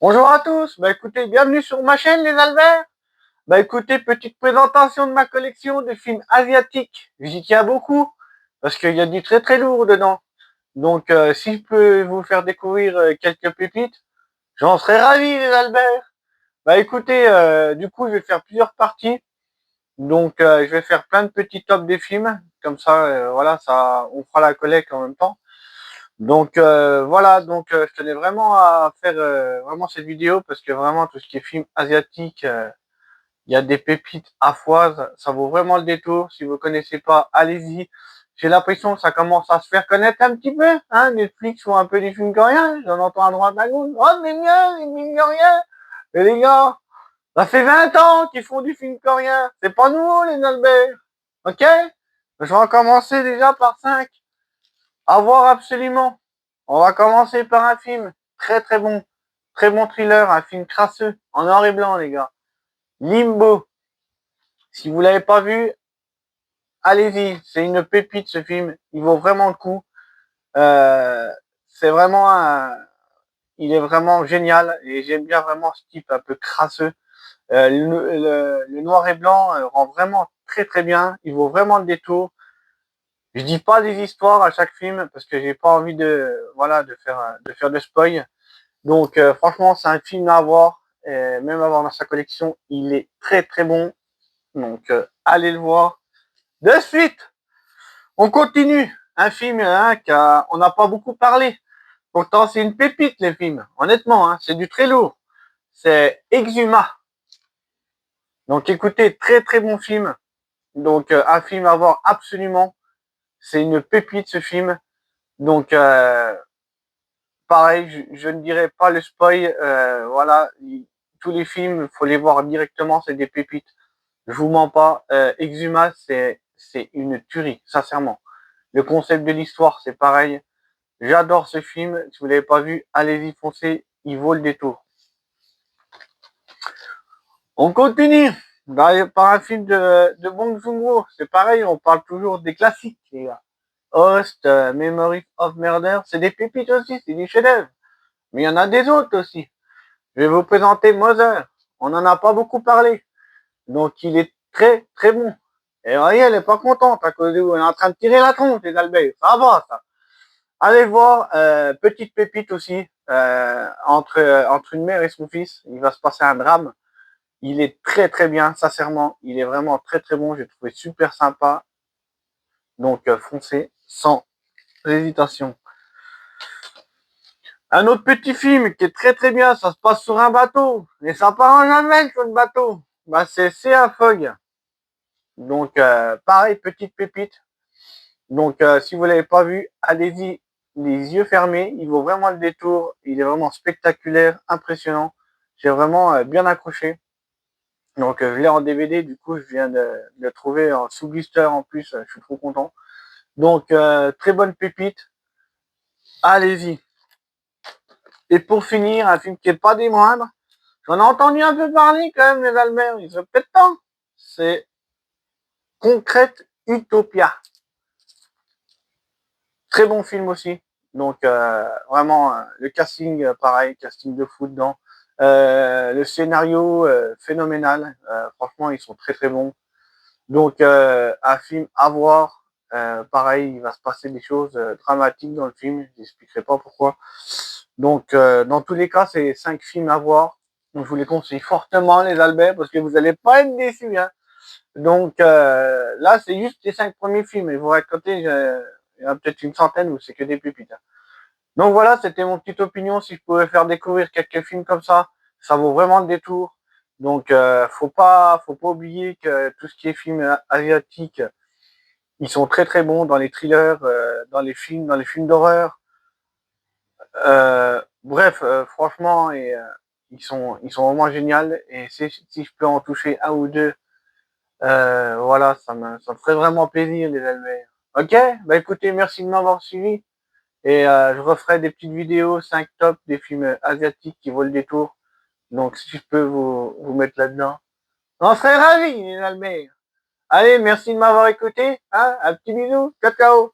Bonjour à tous, écoutez, bienvenue sur ma chaîne les Alberts. Écoutez, petite présentation de ma collection de films asiatiques. J'y tiens beaucoup parce qu'il y a du très très lourd dedans. Donc si je peux vous faire découvrir quelques pépites, j'en serais ravi les Alberts. Écoutez, du coup je vais faire plusieurs parties. Donc je vais faire plein de petits tops des films. Comme ça, voilà, ça on fera la collecte en même temps. Donc voilà, je tenais vraiment à faire vraiment cette vidéo parce que vraiment tout ce qui est film asiatique, il y a des pépites à foise, ça vaut vraiment le détour. Si vous connaissez pas, allez-y. J'ai l'impression que ça commence à se faire connaître un petit peu, hein. Netflix font un peu des films coréens, j'en entends à droite à gauche. Oh c'est bien, les films coréens. Mais les gars, ça fait 20 ans qu'ils font du film coréen. C'est pas nouveau les Albert. Ok? Je vais en commencer déjà par 5. À voir absolument. On va commencer par un film très bon thriller, un film crasseux, en noir et blanc les gars. Limbo. Si vous l'avez pas vu, allez-y, c'est une pépite ce film, il vaut vraiment le coup. Euh, c'est vraiment il est vraiment génial et j'aime bien vraiment ce type un peu crasseux. Le noir et blanc rend vraiment très très bien, il vaut vraiment le détour. Je dis pas des histoires à chaque film parce que j'ai pas envie de faire de spoil. Donc franchement, c'est un film à voir, et même avoir dans sa collection, il est très très bon. Donc allez le voir. De suite, on continue. Un film hein, on n'a pas beaucoup parlé. Pourtant, c'est une pépite les films. Honnêtement, hein, c'est du très lourd. C'est Exuma. Donc écoutez, très très bon film. Donc un film à voir absolument. C'est une pépite ce film. Donc pareil, je ne dirais pas le spoil. Voilà, tous les films, il faut les voir directement, c'est des pépites. Je vous mens pas. Exuma, c'est une tuerie, sincèrement. Le concept de l'histoire, c'est pareil. J'adore ce film. Si vous l'avez pas vu, allez-y, foncez. Il vaut le détour. On continue par un film de Bong Joon-ho. C'est pareil, on parle toujours des classiques, les gars. Host, Memory of Murder, c'est des pépites aussi, c'est des chefs-d'œuvre. Mais il y en a des autres aussi. Je vais vous présenter Mother. On n'en a pas beaucoup parlé. Donc il est très très bon. Et voyez, elle est pas contente à cause de vous. Elle est en train de tirer la tronche, les Albert. Ça va, ça. Allez voir, petite pépite aussi, entre une mère et son fils. Il va se passer un drame. Il est très très bien, sincèrement. Il est vraiment très très bon. J'ai trouvé super sympa. Donc foncez sans hésitation. Un autre petit film qui est très très bien, ça se passe sur un bateau. Et ça part en jamais sur le bateau. C'est un Fog. Donc pareil, petite pépite. Donc si vous l'avez pas vu, allez-y les yeux fermés. Il vaut vraiment le détour. Il est vraiment spectaculaire, impressionnant. J'ai vraiment bien accroché. Donc je l'ai en DVD. Du coup, je viens de le trouver en sous blister en plus. Je suis trop content. Donc très bonne pépite. Allez-y. Et pour finir, un film qui est pas des moindres. J'en ai entendu un peu parler quand même les Allemands. Ils ont peut-être temps. C'est Concrète Utopia. Très bon film aussi. Donc vraiment le casting pareil, casting de fou dedans. Le scénario phénoménal. Franchement, ils sont très très bons. Donc un film à voir. Pareil, il va se passer des choses dramatiques dans le film. Je n'expliquerai pas pourquoi. Donc dans tous les cas, c'est 5 films à voir. Donc je vous les conseille fortement les Albert parce que vous n'allez pas être déçus. Hein. Donc là, c'est juste les 5 premiers films. Et vous racontez, il y en a peut-être une centaine où c'est que des pépites. Hein. Donc voilà, c'était mon petite opinion. Si je pouvais faire découvrir quelques films comme ça vaut vraiment le détour. Donc faut pas oublier que tout ce qui est film asiatique, ils sont très très bons dans les thrillers, dans les films d'horreur. Bref, franchement, ils sont vraiment géniaux. Et si je peux en toucher un ou deux, voilà, ça me ferait vraiment plaisir les Albert. Ok, écoutez, merci de m'avoir suivi. Et je referai des petites vidéos 5 top des films asiatiques qui vaut le détour. Donc si je peux vous mettre là-dedans, on serait ravis les Albert. Allez, merci de m'avoir écouté. Hein, un petit bisou, ciao ciao.